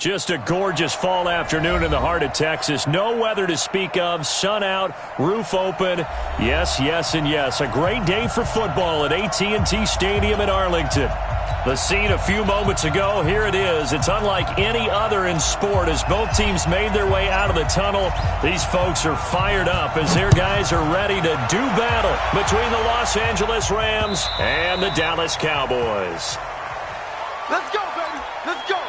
Just a gorgeous fall afternoon in the heart of Texas. No weather to speak of. Sun out, roof open. Yes, yes, and yes. A great day for football at AT&T Stadium in Arlington. The scene a few moments ago, here it is. It's unlike any other in sport as both teams made their way out of the tunnel. These folks are fired up as their guys are ready to do battle between the Los Angeles Rams and the Dallas Cowboys. Let's go, baby. Let's go.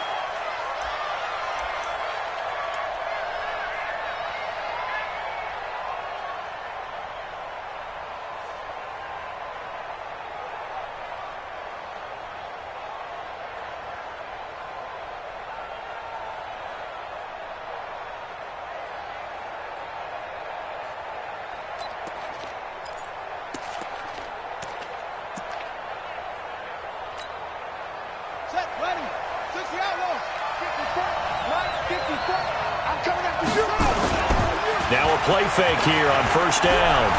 Now a play fake here on first down.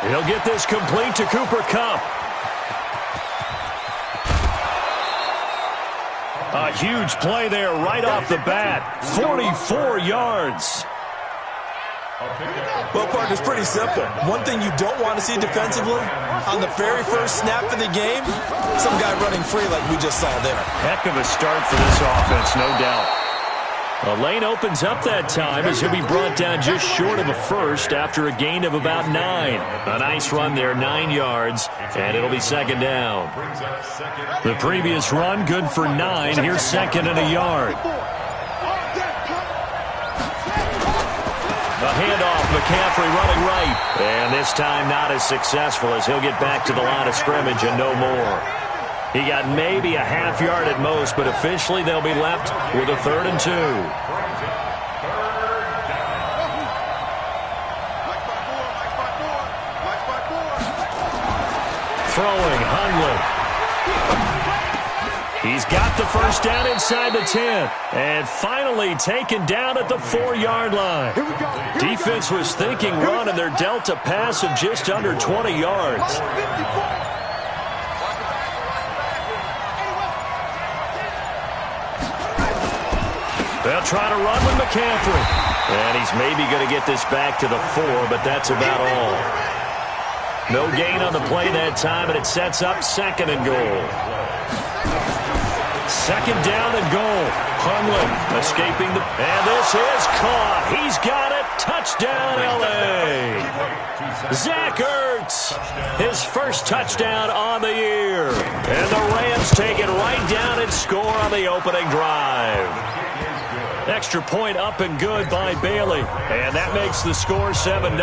He'll get this complete to Cooper Kupp. A huge play there right off the bat. 44 yards. Well, partner, it's pretty simple. One thing you don't want to see defensively, on the very first snap of the game, some guy running free like we just saw there. Heck of a start for this offense, no doubt. A lane opens up that time as he'll be brought down just short of a first after a gain of about 9. A nice run there, 9 yards, and it'll be second down. The previous run, good for 9. Here's second and a yard. A handoff, McCaffrey running right. And this time not as successful as he'll get back to the line of scrimmage and no more. He got maybe a half yard at most, but officially they'll be left with a 3rd and 2. Throwing, Hundley. He's got the first down inside the 10. And finally taken down at the 4-yard line. Defense was thinking run, and they're dealt a pass of just under 20 yards. They'll try to run with McCaffrey. And he's maybe going to get this back to the 4, but that's about all. No gain on the play that time, and it sets up second and goal. Second down and goal. Hundley escaping the... And this is caught. He's got it. Touchdown, L.A. Zach Ertz, his first touchdown on the year. And the Rams take it right down and score on the opening drive. Extra point up and good by Bailey. And that makes the score 7-0.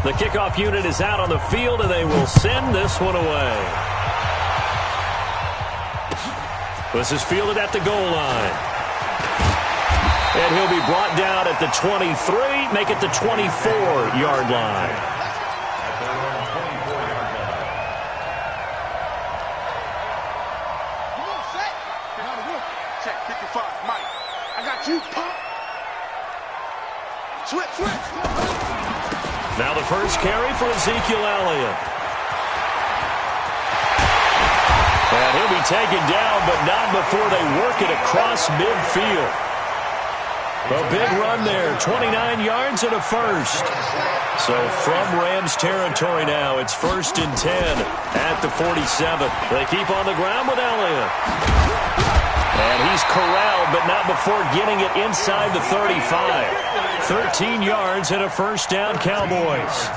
The kickoff unit is out on the field, and they will send this one away. This is fielded at the goal line. And he'll be brought down at the 23, make it the 24-yard line. Check 55, Mike. I got you, Pop. Switch. Now the first carry for Ezekiel Elliott. And he'll be taken down, but not before they work it across midfield. A big run there, 29 yards and a first. So from Rams territory now, it's 1st and 10 at the 47. They keep on the ground with Elliott. And he's corralled, but not before getting it inside the 35. 13 yards and a first down, Cowboys.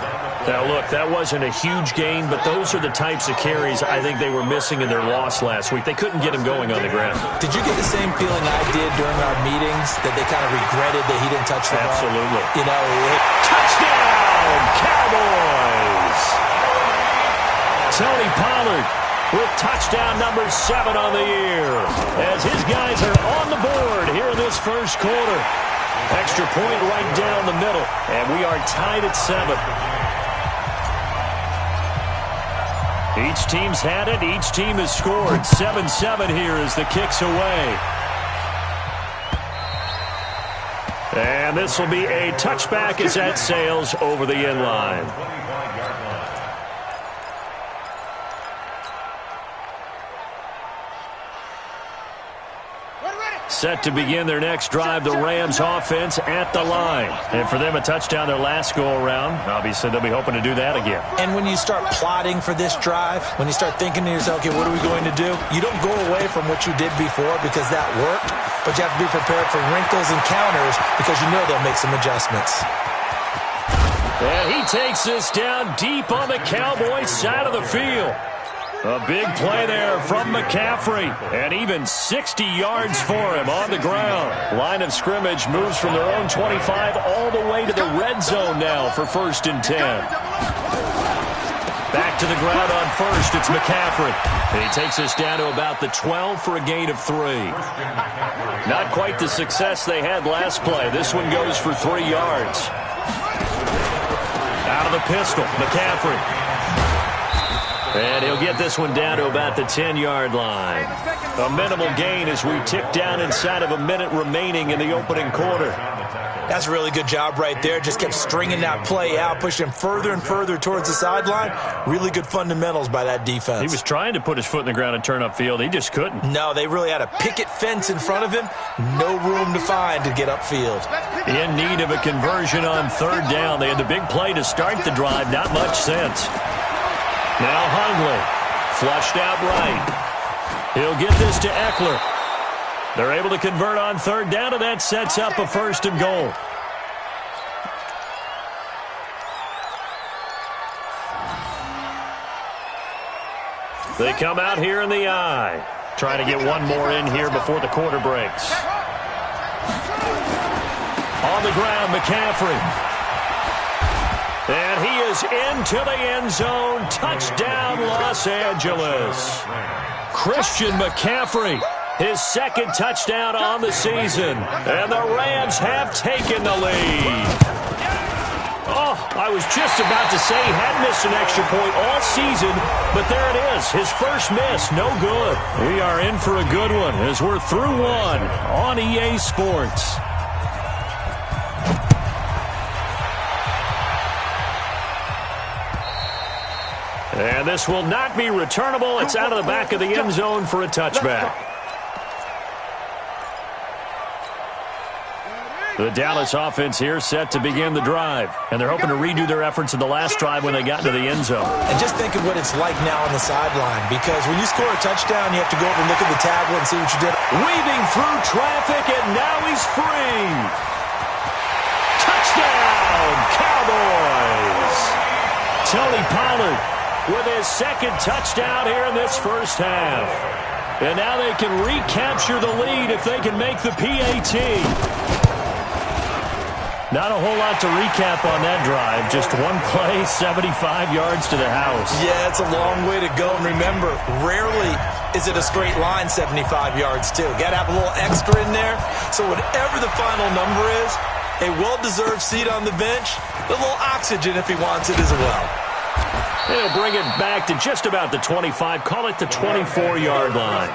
Now, look, that wasn't a huge gain, but those are the types of carries I think they were missing in their loss last week. They couldn't get him going on the ground. Did you get the same feeling I did during our meetings, that they kind of regretted that he didn't touch the ball? Absolutely. You know, touchdown, Cowboys! Tony Pollard with touchdown number 7 on the year, as his guys are on the board here in this first quarter. Extra point right down the middle, and we are tied at 7. Each team's had it. Each team has scored. 7-7 here as the kick's away. And this will be a touchback as that sails over the end line. Set to begin their next drive, the Rams offense at the line. And for them, a touchdown their last go-around. Obviously, they'll be hoping to do that again. And when you start plotting for this drive, when you start thinking to yourself, okay, what are we going to do? You don't go away from what you did before because that worked, but you have to be prepared for wrinkles and counters because you know they'll make some adjustments. And he takes this down deep on the Cowboys side of the field. A big play there from McCaffrey, and even 60 yards for him on the ground. Line of scrimmage moves from their own 25 all the way to the red zone now for 1st and 10. Back to the ground on first, it's McCaffrey. He takes us down to about the 12 for a gain of 3. Not quite the success they had last play. This one goes for 3 yards. Out of the pistol, McCaffrey. And he'll get this one down to about the 10-yard line. A minimal gain as we tick down inside of a minute remaining in the opening quarter. That's a really good job right there. Just kept stringing that play out, pushing him further and further towards the sideline. Really good fundamentals by that defense. He was trying to put his foot in the ground and turn upfield. He just couldn't. No, they really had a picket fence in front of him. No room to find to get upfield. In need of a conversion on 3rd down. They had the big play to start the drive. Not much sense. Now Hundley, flushed out right. He'll get this to Eckler. They're able to convert on 3rd down, and that sets up a 1st and goal. They come out here in the eye. Trying to get one more in here before the quarter breaks. On the ground, McCaffrey. And he is into the end zone. Touchdown, Los Angeles. Christian McCaffrey, his 2nd touchdown on the season. And the Rams have taken the lead. Oh, I was just about to say he had missed an extra point all season, but there it is. His first miss, no good. We are in for a good one as we're through one on EA Sports. And this will not be returnable. It's out of the back of the end zone for a touchback. The Dallas offense here set to begin the drive. And they're hoping to redo their efforts in the last drive when they got into the end zone. And just think of what it's like now on the sideline. Because when you score a touchdown, you have to go over and look at the tablet and see what you did. Weaving through traffic, and now he's free. Touchdown, Cowboys. Tony Pollard with his 2nd touchdown here in this first half. And now they can recapture the lead if they can make the PAT. Not a whole lot to recap on that drive. Just one play, 75 yards to the house. Yeah, it's a long way to go. And remember, rarely is it a straight line 75 yards, too. Got to have a little extra in there. So whatever the final number is, a well-deserved seat on the bench, a little oxygen if he wants it as well. He'll bring it back to just about the 25. Call it the 24-yard line.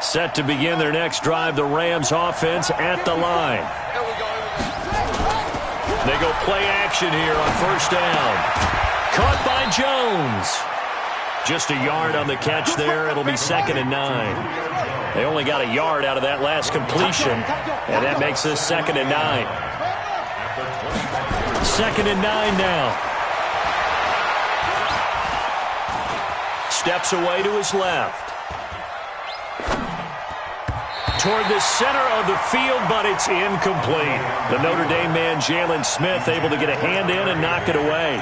Set to begin their next drive, the Rams offense at the line. They go play action here on 1st down. Caught by Jones. Just a yard on the catch there. It'll be 2nd and 9. They only got a yard out of that last completion, and that makes this 2nd and 9. 2nd and 9 now. Steps away to his left. Toward the center of the field, but it's incomplete. The Notre Dame man, Jalen Smith, able to get a hand in and knock it away.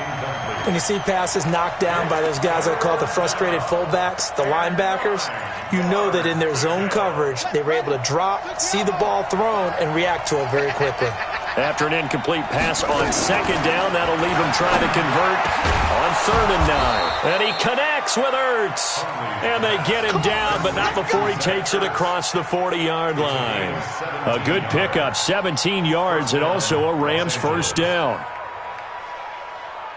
When you see passes knocked down by those guys I call the frustrated fullbacks, the linebackers, you know that in their zone coverage, they were able to drop, see the ball thrown, and react to it very quickly. After an incomplete pass on second down, that'll leave him trying to convert on 3rd and 9. And he connects with Ertz. And they get him down, but not before he takes it across the 40-yard line. A good pickup, 17 yards, and also a Rams first down.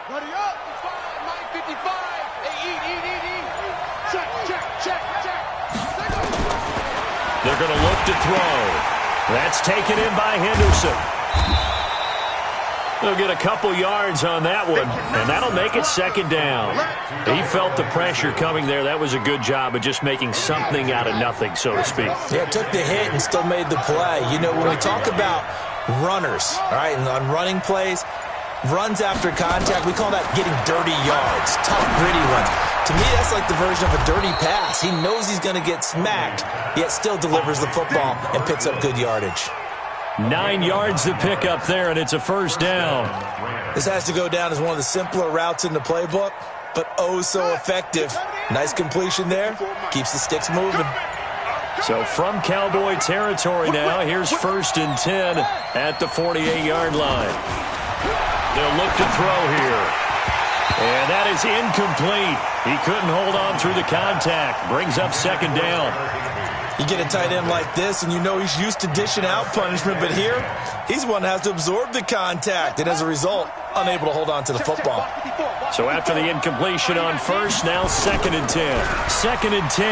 Ready up. 55. Hey, eat. Check. They're going to look to throw. That's taken in by Henderson. They'll get a couple yards on that one, and that'll make it 2nd down. He felt the pressure coming there. That was a good job of just making something out of nothing, so to speak. Yeah, took the hit and still made the play. You know, when we talk about runners, all right, and on running plays, runs after contact, we call that getting dirty yards, tough, gritty runs. To me, that's like the version of a dirty pass. He knows he's going to get smacked, yet still delivers the football and picks up good yardage. 9 yards to pick up there, and it's a first down. This has to go down as one of the simpler routes in the playbook, but oh so effective. Nice completion there. Keeps the sticks moving. So from Cowboy territory now, here's 1st and 10 at the 48-yard line. They'll look to throw here. And that is incomplete. He couldn't hold on through the contact. Brings up 2nd down. You get a tight end like this, and you know he's used to dishing out punishment, but here, he's one that has to absorb the contact, and as a result, unable to hold on to the football. So after the incompletion on 1st, now 2nd and 10. 2nd and 10.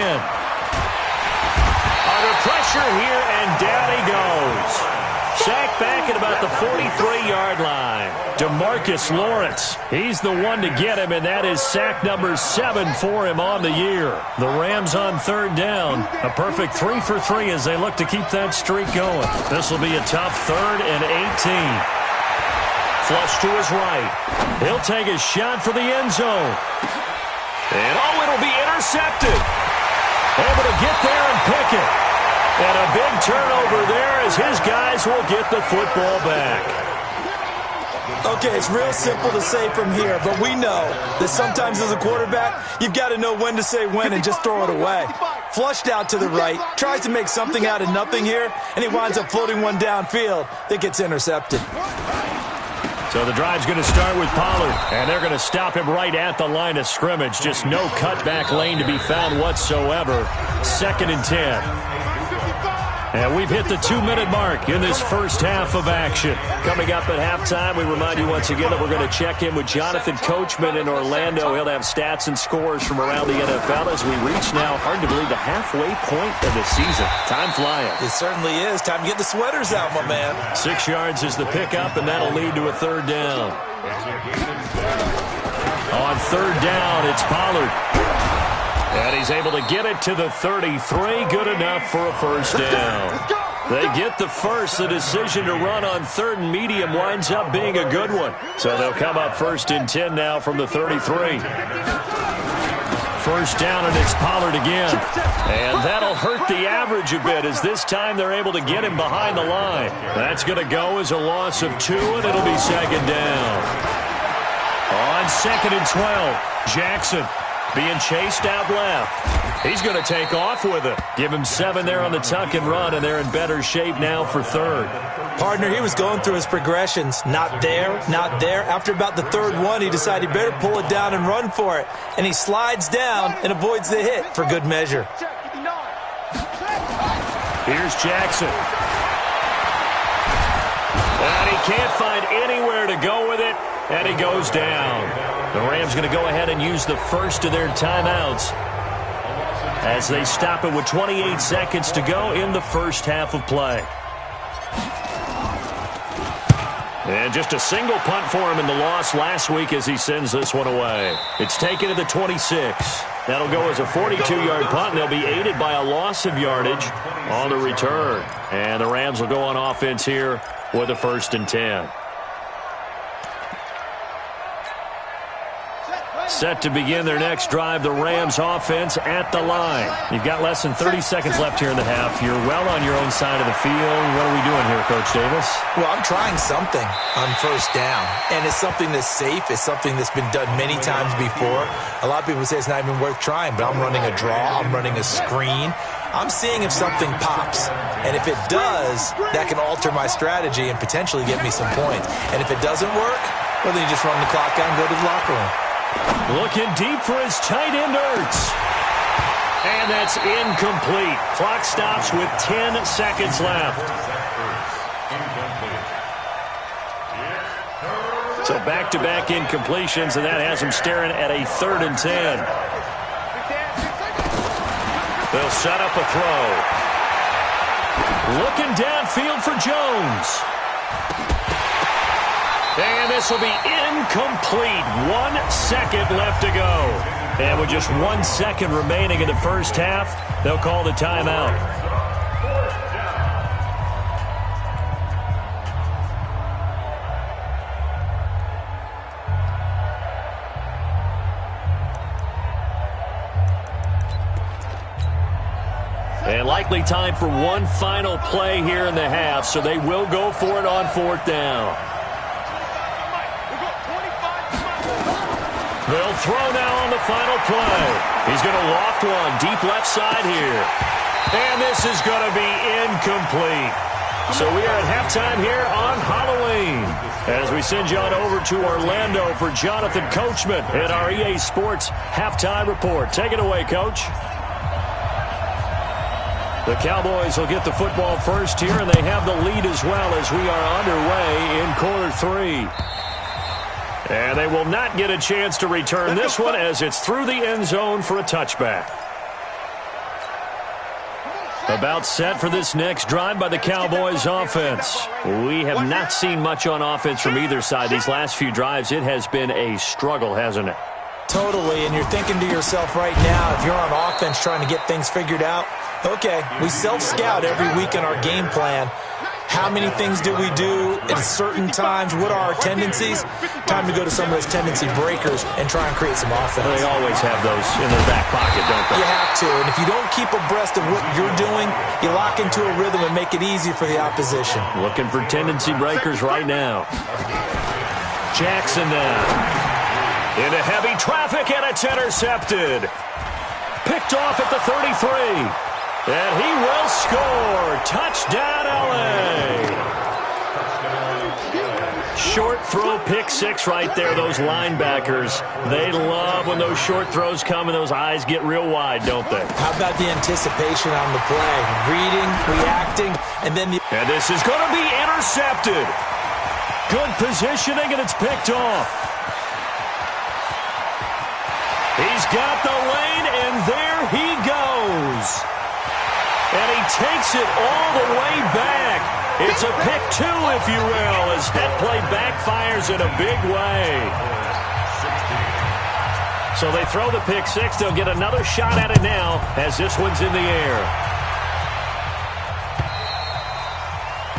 Under pressure here, and down he goes. Sacked back at about the 43-yard line. DeMarcus Lawrence, he's the one to get him, and that is sack number 7 for him on the year. The Rams on 3rd down. A perfect 3 for 3 as they look to keep that streak going. This will be a tough 3rd and 18. Flush to his right. He'll take a shot for the end zone. And it'll be intercepted. Able to get there and pick it. And a big turnover there as his guys will get the football back. Okay, it's real simple to say from here, but we know that sometimes as a quarterback, you've got to know when to say when and just throw it away. Flushed out to the right, tries to make something out of nothing here, and he winds up floating one downfield that gets intercepted. So the drive's going to start with Pollard, and they're going to stop him right at the line of scrimmage. Just no cutback lane to be found whatsoever. 2nd and 10. And we've hit the 2-minute mark in this first half of action. Coming up at halftime, we remind you once again that we're going to check in with Jonathan Coachman in Orlando. He'll have stats and scores from around the NFL as we reach now, hard to believe, the halfway point of the season. Time flying. It certainly is. Time to get the sweaters out, my man. 6 yards is the pickup, and that'll lead to a 3rd down. On 3rd down, it's Pollard. And he's able to get it to the 33. Good enough for a first down. They get the first. The decision to run on 3rd and medium winds up being a good one. So they'll come up 1st and 10 now from the 33. First down, and it's Pollard again. And that'll hurt the average a bit as this time they're able to get him behind the line. That's going to go as a loss of 2, and it'll be 2nd down. On 2nd and 12, Jackson being chased out left. He's going to take off with it. Give him 7 there on the tuck and run, and they're in better shape now for 3rd. Partner, he was going through his progressions. Not there, not there. After about the 3rd one, he decided he better pull it down and run for it. And he slides down and avoids the hit for good measure. Here's Jackson. And he can't find anywhere to go with it, and he goes down. The Rams going to go ahead and use the first of their timeouts as they stop it with 28 seconds to go in the first half of play. And just a single punt for him in the loss last week as he sends this one away. It's taken to the 26. That'll go as a 42-yard punt, and they'll be aided by a loss of yardage on the return. And the Rams will go on offense here with a 1st and 10. Set to begin their next drive, the Rams offense at the line. You've got less than 30 seconds left here in the half. You're well on your own side of the field. What are we doing here, Coach Davis? Well, I'm trying something on first down, and it's something that's safe. It's something that's been done many times before. A lot of people say it's not even worth trying, but I'm running a draw. I'm running a screen. I'm seeing if something pops, and if it does, that can alter my strategy and potentially get me some points. And if it doesn't work, well, then you just run the clock out and go to the locker room. Looking deep for his tight end, Ertz. And that's incomplete. Clock stops with 10 seconds left. So back-to-back incompletions, and that has him staring at a 3rd and 10. They'll set up a throw. Looking downfield for Jones. And this will be incomplete. 1 second left to go. And with just 1 second remaining in the first half, they'll call the timeout. And likely time for one final play here in the half, so they will go for it on 4th down. They'll throw now on the final play. He's going to loft one deep left side here. And this is going to be incomplete. So we are at halftime here on Halloween as we send you on over to Orlando for Jonathan Coachman at our EA Sports Halftime Report. Take it away, Coach. The Cowboys will get the football first here, and they have the lead as well as we are underway in quarter 3. And they will not get a chance to return this one as it's through the end zone for a touchback. About set for this next drive by the Cowboys offense. We have not seen much on offense from either side. These last few drives, it has been a struggle, hasn't it? Totally, and you're thinking to yourself right now, if you're on offense trying to get things figured out, okay, we self-scout every week in our game plan. How many things do we do at certain times? What are our tendencies? Time to go to some of those tendency breakers and try and create some offense. They always have those in their back pocket, don't they? You have to, and if you don't keep abreast of what you're doing, you lock into a rhythm and make it easy for the opposition. Looking for tendency breakers right now. Jackson now. Into heavy traffic, and it's intercepted. Picked off at the 33. And he will score. Touchdown, L.A. Short throw, pick 6 right there. Those linebackers, they love when those short throws come and those eyes get real wide, don't they? How about the anticipation on the play? Reading, reacting, and then And this is going to be intercepted. Good positioning, and it's picked off. He's got the lane, and there he goes. And he takes it all the way back. It's a pick 2, if you will, as that play backfires in a big way. So they throw the pick 6. They'll get another shot at it now as this one's in the air.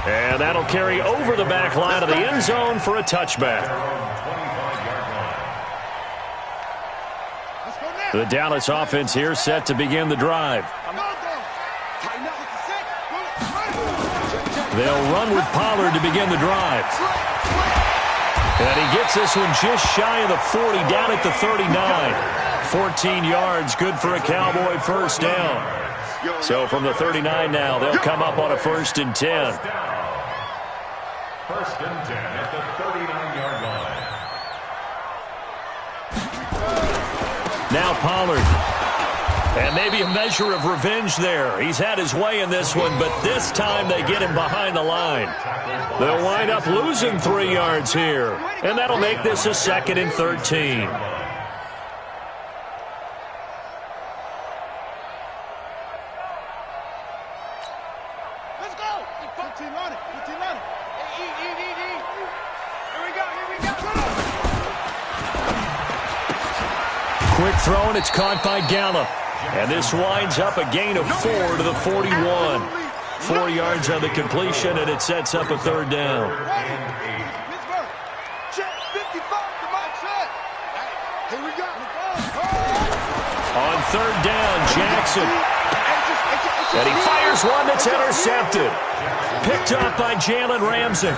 And that'll carry over the back line of the end zone for a touchback. The Dallas offense here set to begin the drive. They'll run with Pollard to begin the drive. And he gets this one just shy of the 40, down at the 39. 14 yards, good for a Cowboy first down. So from the 39 now, they'll come up on a 1st and 10. 1st and 10 at the 39-yard line. Now Pollard. And maybe a measure of revenge there. He's had his way in this one, but this time they get him behind the line. They'll wind up losing 3 yards here. And that'll make this a 2nd and 13. Let's go. 15 on it. 15 on it. Here we go. Quick throw, and it's caught by Gallup. And this winds up a gain of 4 to the 41. 4 yards on the completion, and it sets up a 3rd down. Pittsburgh. Check 55 to my check. Here we go. On third down, Jackson. And he fires one that's intercepted. Picked up by Jalen Ramsey.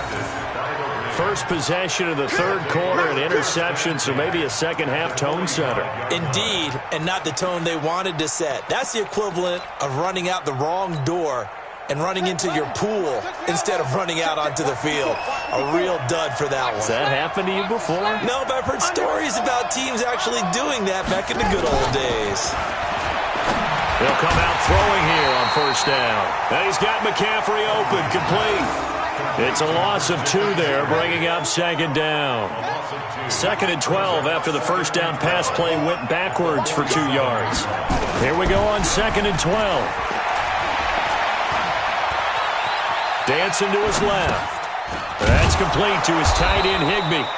First possession of the third quarter, an interception, so maybe a second-half tone setter. Indeed, and not the tone they wanted to set. That's the equivalent of running out the wrong door and running into your pool instead of running out onto the field. A real dud for that one. Has that happened to you before? No, but I've heard stories about teams actually doing that back in the good old days. He'll come out throwing here on first down. And he's got McCaffrey open, complete. It's a loss of 2 there, bringing up second down. 2nd and 12 after the first down pass play went backwards for 2 yards. Here we go on 2nd and 12. Dancing to his left. That's complete to his tight end, Higbee.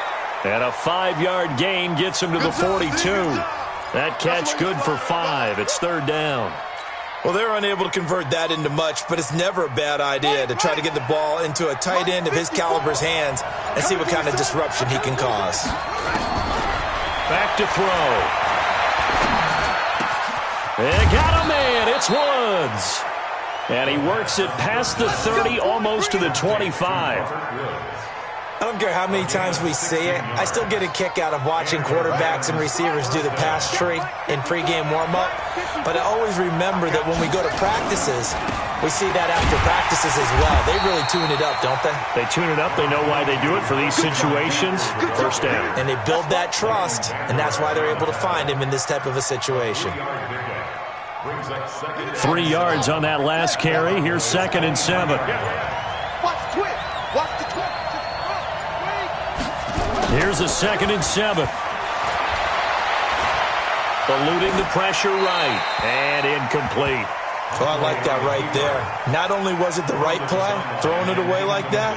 And a 5-yard gain gets him to the 42. That catch good for 5. It's third down. Well, they're unable to convert that into much, but it's never a bad idea to try to get the ball into a tight end of his caliber's hands and see what kind of disruption he can cause. Back to throw. And got a man. It's Woods. And he works it past the 30, almost to the 25. I don't care how many times we see it. I still get a kick out of watching quarterbacks and receivers do the pass tree in pregame warm-up. But I always remember that when we go to practices, we see that after practices as well. They really tune it up, don't they? They tune it up. They know why they do it for these situations. First down. And they build that trust, and that's why they're able to find him in this type of a situation. 3 yards on that last carry. Here's 2nd and 7. Watch the twist. Watch the twist. Here's a 2nd and 7. Eluding the pressure right. And incomplete. Oh, I like that right there. Not only was it the right play, throwing it away like that,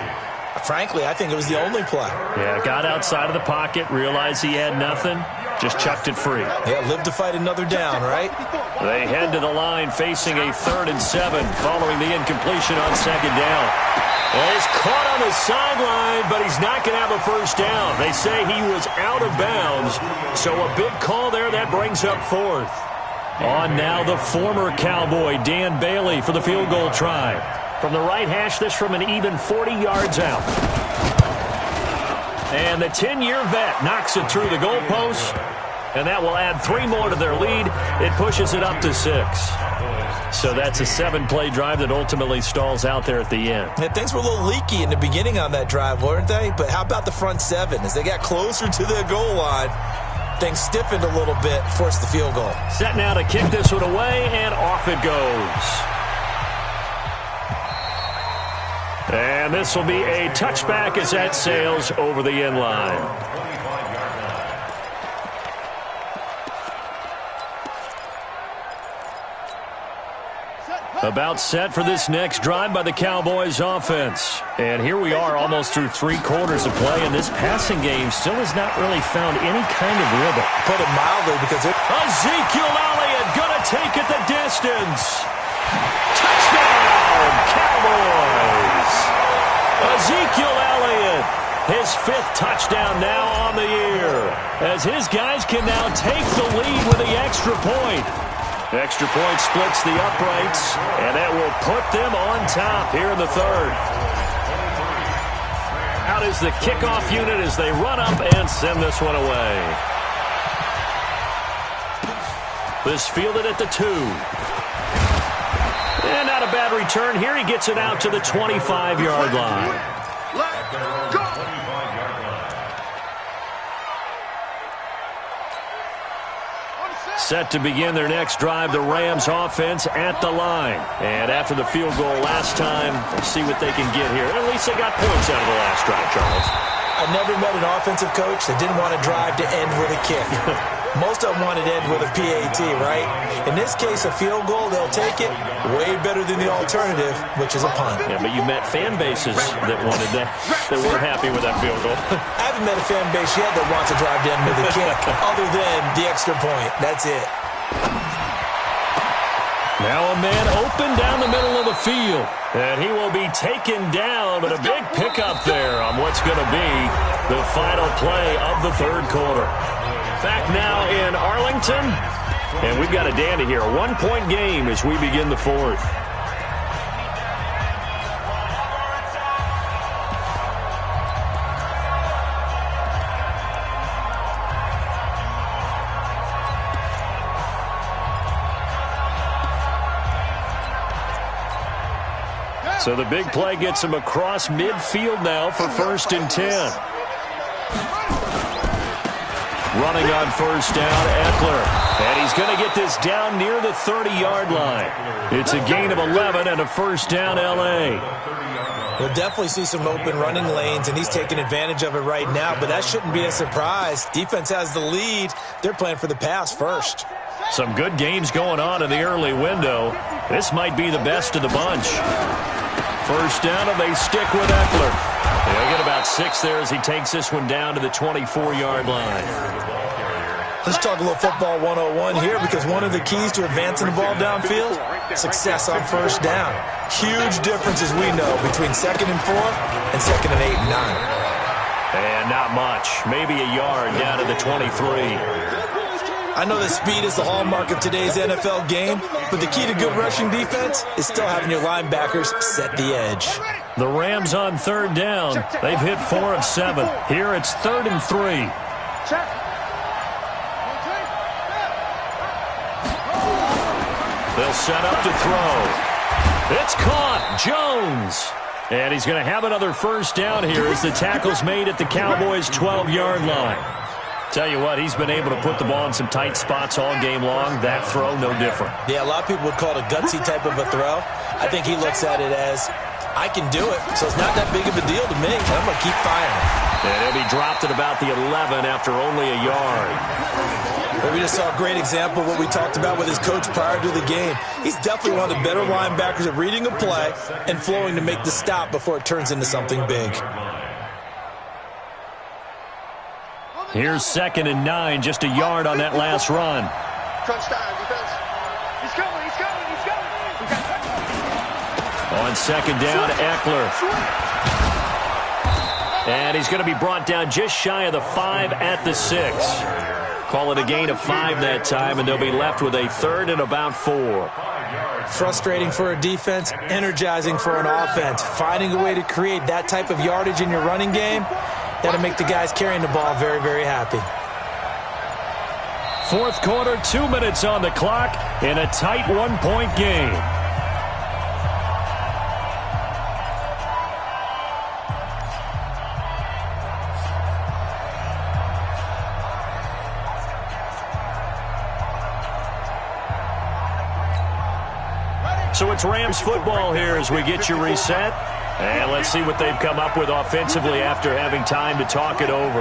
frankly, I think it was the only play. Yeah, got outside of the pocket, realized he had nothing, just chucked it free. Yeah, live to fight another down, right? They head to the line facing a 3rd and 7 following the incompletion on 2nd down. Well, he's caught on the sideline, but he's not going to have a first down. They say he was out of bounds, so a big call there that brings up 4th. On now the former Cowboy, Dan Bailey, for the field goal try. From the right hash, this from an even 40 yards out. And the 10-year vet knocks it through the goalpost, and that will add 3 more to their lead. It pushes it up to 6. So that's a 7-play drive that ultimately stalls out there at the end. Yeah, things were a little leaky in the beginning on that drive, weren't they? But how about the front 7? As they got closer to the goal line, things stiffened a little bit, forced the field goal. Set now to kick this one away, and off it goes. And this will be a touchback as that sails over the end line. About set for this next drive by the Cowboys offense. And here we are almost through 3 quarters of play, and this passing game still has not really found any kind of rhythm. Put it mildly, because Ezekiel Elliott gonna take it the distance. Touchdown, Cowboys! Ezekiel Elliott, his 5th touchdown now on the year, as his guys can now take the lead with the extra point. Extra point splits the uprights, and that will put them on top here in the 3rd. Out is the kickoff unit as they run up and send this one away. This fielded at the 2. And not a bad return here. He gets it out to the 25-yard line. Let's go. Set to begin their next drive, the Rams offense at the line. And after the field goal last time, we'll see what they can get here. At least they got points out of the last drive, Charles. I never met an offensive coach that didn't want to drive to end with a kick. Most of them wanted to end with a PAT, right? In this case, a field goal, they'll take it. Way better than the alternative, which is a punt. Yeah, but you met fan bases that wanted that, that weren't happy with that field goal. I haven't met a fan base yet that wants to drive to end with a kick, other than the extra point. That's it. Now a man open down the middle of the field. And he will be taken down, but a big pickup there on what's going to be the final play of the 3rd quarter. Back now in Arlington, And we've got a dandy here. A 1-point game as we begin the fourth. So the big play gets him across midfield now for 1st and 10. Running on 1st down, Eckler. And he's going to get this down near the 30-yard line. It's a gain of 11 and a 1st down, L.A. We'll definitely see some open running lanes, and he's taking advantage of it right now, but that shouldn't be a surprise. Defense has the lead. They're playing for the pass first. Some good games going on in the early window. This might be the best of the bunch. 1st down, and they stick with Eckler. They get about 6 there as he takes this one down to the 24-yard line. Let's talk a little football 101 here, because one of the keys to advancing the ball downfield, success on 1st down. Huge difference, as we know, between 2nd and 4 and 2nd and 8 and 9. And not much. Maybe a yard down to the 23. I know that speed is the hallmark of today's NFL game, but the key to good rushing defense is still having your linebackers set the edge. The Rams on 3rd down. They've hit 4 of 7. Here it's 3rd and 3. They'll set up to throw. It's caught. Jones. And he's going to have another 1st down here as the tackle's made at the Cowboys' 12-yard line. Tell you what, he's been able to put the ball in some tight spots all game long. That throw, no different. Yeah, a lot of people would call it a gutsy type of a throw. I think he looks at it as, I can do it, so it's not that big of a deal to me. I'm going to keep firing. And he'll be dropped at about the 11 after only a yard. Well, we just saw a great example of what we talked about with his coach prior to the game. He's definitely one of the better linebackers at reading a play and flowing to make the stop before it turns into something big. Here's 2nd and 9, just a yard on that last run. Crunch time, defense. He's coming, he's coming, he's coming. On 2nd down, Eckler. And he's going to be brought down just shy of the 5 at the 6. Call it a gain of 5 that time, and they'll be left with a 3rd and about 4. Frustrating for a defense, energizing for an offense. Finding a way to create that type of yardage in your running game, that'll make the guys carrying the ball very, very happy. 4th quarter, 2 minutes on the clock in a tight 1-point game. So it's Rams football here as we get you reset. And let's see what they've come up with offensively after having time to talk it over.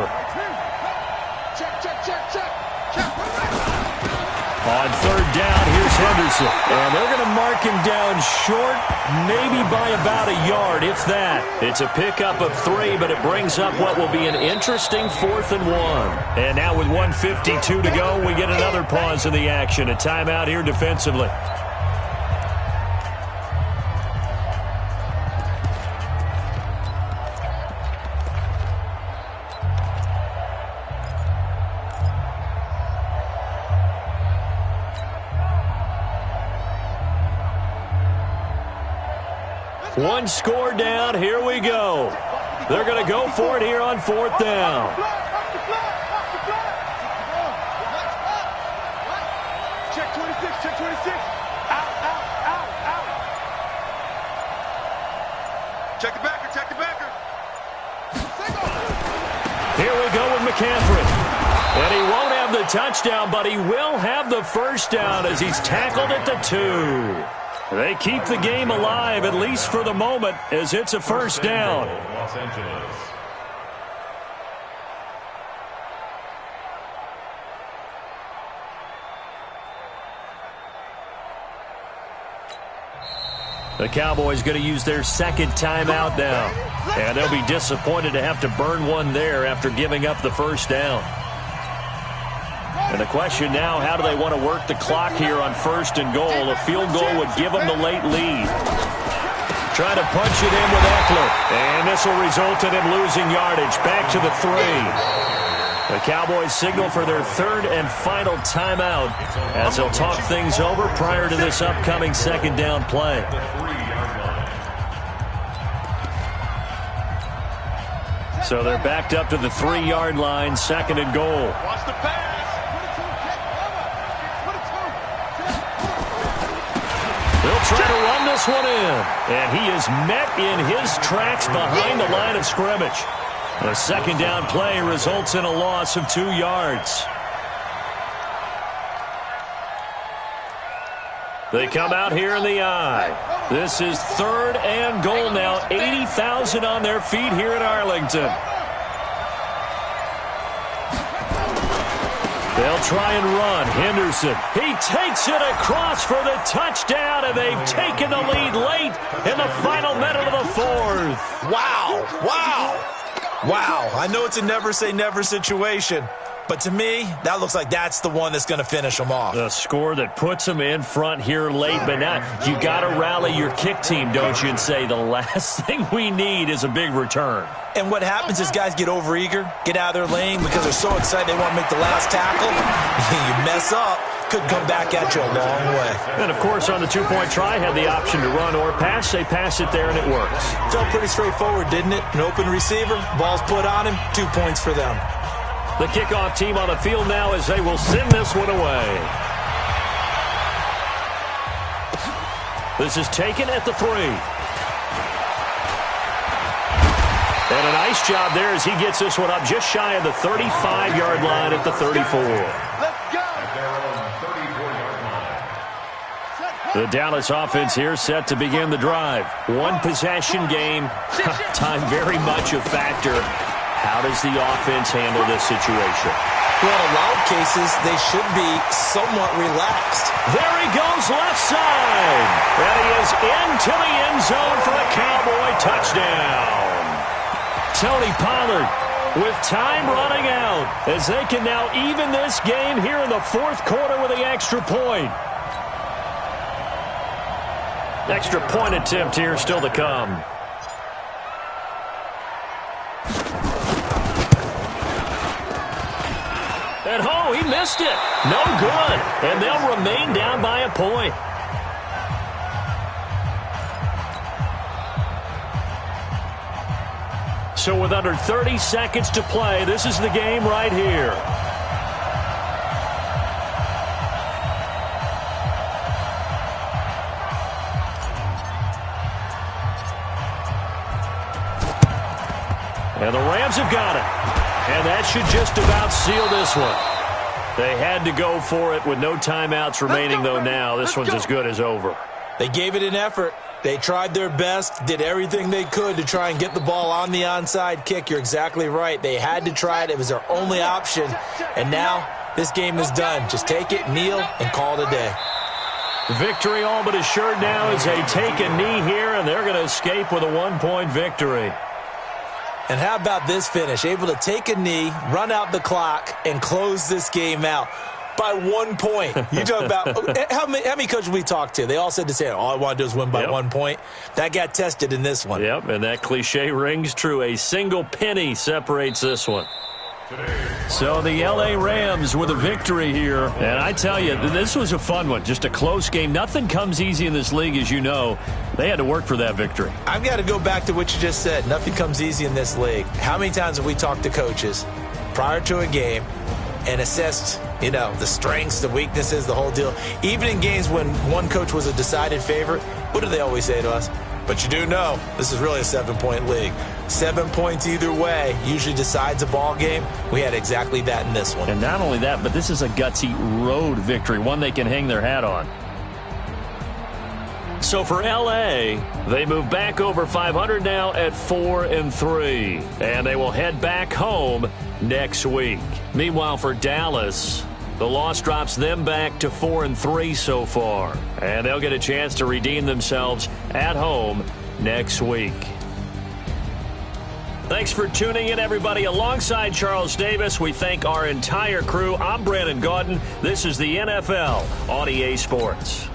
On 3rd down, here's Henderson. And they're going to mark him down short, maybe by about a yard, if that. It's a pickup of 3, but it brings up what will be an interesting 4th and 1. And now with 1:52 to go, we get another pause in the action. A timeout here defensively. One score down. Here we go. They're going to go for it here on 4th down. Check 26, check 26. Out, out, out, out. Check the backer, check the backer. Here we go with McCaffrey. And he won't have the touchdown, but he will have the 1st down as he's tackled at the 2. They keep the game alive, at least for the moment, as it's a 1st down. Los Angeles. The Cowboys going to use their 2nd timeout now. And they'll be disappointed to have to burn one there after giving up the 1st down. And the question now, how do they want to work the clock here on 1st and goal? A field goal would give them the late lead. Trying to punch it in with Eckler. And this will result in him losing yardage. Back to the 3. The Cowboys signal for their third and final timeout as they'll talk things over prior to this upcoming second down play. So they're backed up to the 3-yard line, second and goal. Watch the pass. They'll try to run this one in. And he is met in his tracks behind the line of scrimmage. The second down play results in a loss of 2 yards. They come out here in the I. This is third and goal now. 80,000 on their feet here in Arlington. They'll try and run. Henderson. He takes it across for the touchdown, and they've taken the lead late in the final minute of the fourth. Wow. Wow. Wow. I know it's a never-say-never situation, but to me, that looks like that's the one that's going to finish them off. The score that puts them in front here late, but now you got to rally your kick team, don't you, and say the last thing we need is a big return. And what happens is guys get overeager, get out of their lane because they're so excited they want to make the last tackle. You mess up, could come back at you a long way. And, of course, on the two-point try, had the option to run or pass. They pass it there, and it works. Felt pretty straightforward, didn't it? An open receiver, ball's put on him, 2 points for them. The kickoff team on the field now as they will send this one away. This is taken at the 3. And a nice job there as he gets this one up just shy of the 35-yard line at the 34. Let's go. The Dallas offense here set to begin the drive. One possession game. Time very much a factor. How does the offense handle this situation? Well, in a lot of cases, they should be somewhat relaxed. There he goes left side. And he is into the end zone for a Cowboy touchdown. Tony Pollard with time running out as they can now even this game here in the fourth quarter with the extra point. Extra point attempt here still to come. And oh, he missed it. No good. And they'll remain down by a point. So with under 30 seconds to play, this is the game right here. And the Rams have got it. And that should just about seal this one. They had to go for it with no timeouts remaining, though, now. This one's as good as over. They gave it an effort. They tried their best, did everything they could to try and get the ball on the onside kick. You're exactly right. They had to try it. It was their only option. And now this game is done. Just take it, kneel, and call it a day. Victory all but assured now as they take a knee here, and they're going to escape with a one-point victory. And how about this finish? Able to take a knee, run out the clock, and close this game out by 1 point. You talk about how many coaches we talked to? They all said the same. All I want to do is win by 1 point. That got tested in this one. Yep, and that cliche rings true. A single penny separates this one. So the L.A. Rams with a victory here. And I tell you, this was a fun one. Just a close game. Nothing comes easy in this league, as you know. They had to work for that victory. I've got to go back to what you just said. Nothing comes easy in this league. How many times have we talked to coaches prior to a game and assessed, the strengths, the weaknesses, the whole deal? Even in games when one coach was a decided favorite, what do they always say to us? But you do know this is really a 7-point league. 7 points either way usually decides a ball game. We had exactly that in this one. And not only that, but this is a gutsy road victory, one they can hang their hat on. So for L.A., they move back over 500 now at 4-3. And they will head back home next week. Meanwhile, for Dallas, the loss drops them back to 4-3 so far. And they'll get a chance to redeem themselves at home next week. Thanks for tuning in, everybody. Alongside Charles Davis, we thank our entire crew. I'm Brandon Gaudin. This is the NFL on EA Sports.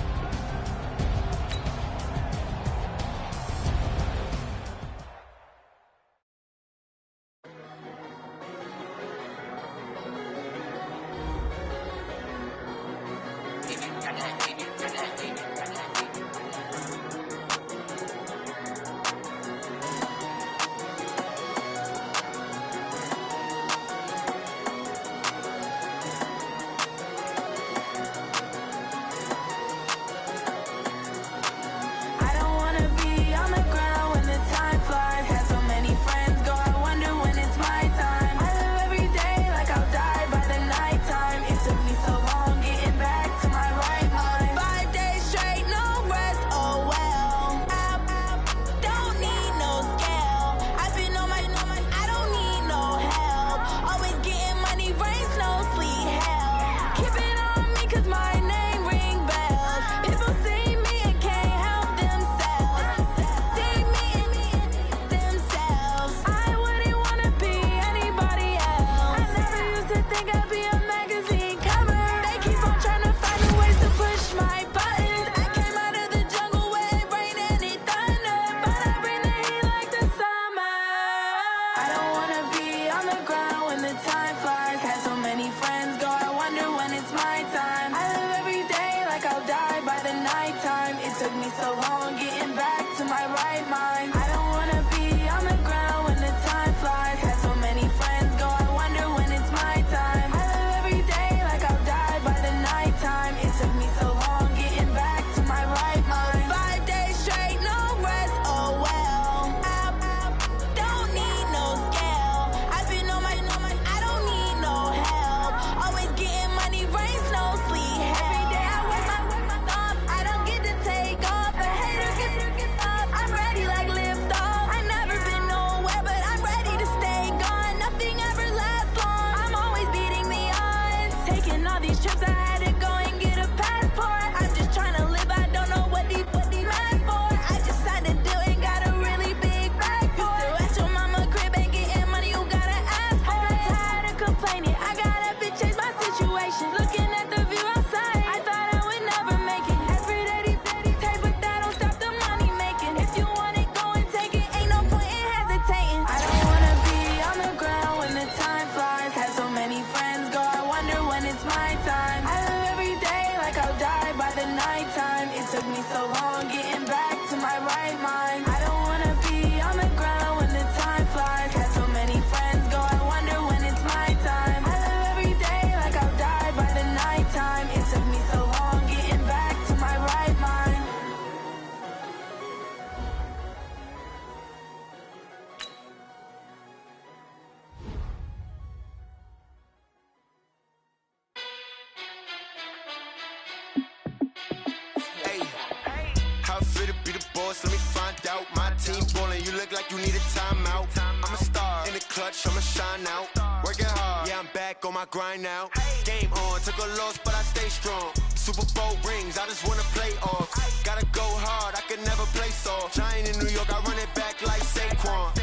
fit to be the boss, let me find out. My team ballin', you look like you need a timeout. I'm a star, in the clutch, I'ma shine out. Working hard, yeah, I'm back on my grind now. Game on, took a loss, but I stay strong. Super Bowl rings, I just wanna play off. Gotta go hard, I can never play soft. Giant in New York, I run it back like Saquon.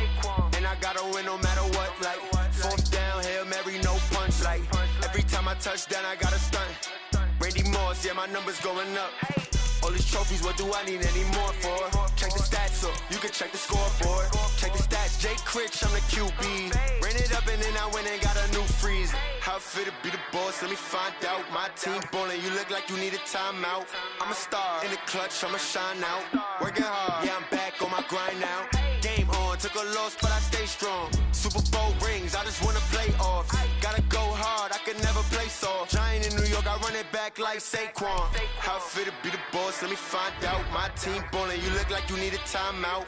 And I gotta win no matter what, like fourth down, Hail Mary, no punch. Like every time I touch down, I gotta stunt. Randy Moss, yeah, my numbers going up. All these trophies, what do I need any more for? Check the stats up, you can check the scoreboard. Check the stats, Jay Critch, I'm the QB. Ran it up and then I went and got a new freeze. How fit to be the boss, let me find out. My team ballin', you look like you need a timeout. I'm a star, in the clutch, I'ma shine out. Working hard, yeah, I'm back on my grind now. Game on, took a loss, but I stay strong. Super Bowl rings, I just wanna play off. Gotta go hard, I can never play soft. Giant in New York, I run it back like Saquon. How fit to be the boss, let me find out. My team ballin', you look like you need a timeout.